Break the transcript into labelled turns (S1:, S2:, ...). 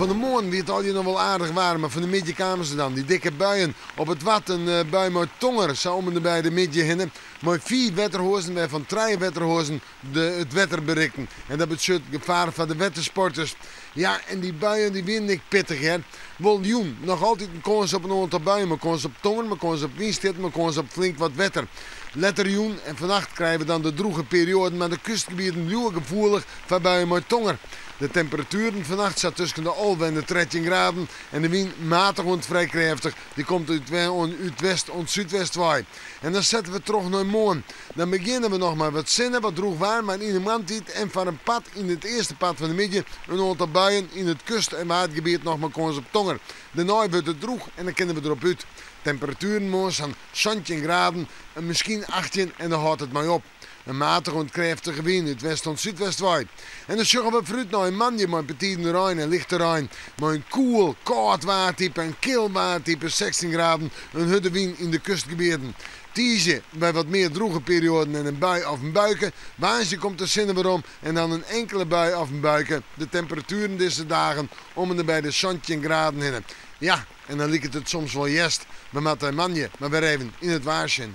S1: Van de morgen weer het al nog wel aardig warm, maar van de middag kwamen ze dan. Die dikke buien op het wat, een bui met tonger, zo om en bij de middag heen. Maar 4 wetterhozen, wij van 3 wetterhozen het wetter berichten. En dat betekent gevaar van de wettersporters. Ja, en die buien die winnen ik pittig, hè. Wel, joen, nog altijd een kans op een aantal buien, maar kans op tonger, maar kans op wind, maar kans op flink wat wetter. Letter joen, en vannacht krijgen we dan de droege periode, maar de kustgebieden blijven gevoelig van buien met tonger. De temperaturen vannacht zat tussen de 11 en de 13 graden en de wind matig en vrij krachtig. Die komt uit west en zuidwest waai. En dan zetten we terug naar morgen. Dan beginnen we nog maar wat zinnen, wat droeg waar, maar in de maandtijd en van een pad in het eerste pad van de middag een aantal buien in het kust- en waardgebied nog maar kans op tonger. Daarna wordt het droeg en dan kunnen we erop uit. Temperaturen morgen van 17 graden en misschien 18 en dan houdt het maar op. Een matig en krachtige wind uit west en zuidwest waait. En dan zorgen we vooruit naar een manje met petite Rijn en lichte Rijn. Maar een koel, koud watertype en kil watertype 16 graden. Een hudde wind in de kustgebieden. Tiesje bij wat meer droege perioden en een bui of een buiken. Waasje komt de zinnen weer om en dan een enkele bui of een buiken. De temperaturen deze dagen om en bij de 17 graden heen. Ja, en dan lijkt het soms wel jest. We met een manje, maar weer even in het waarsje.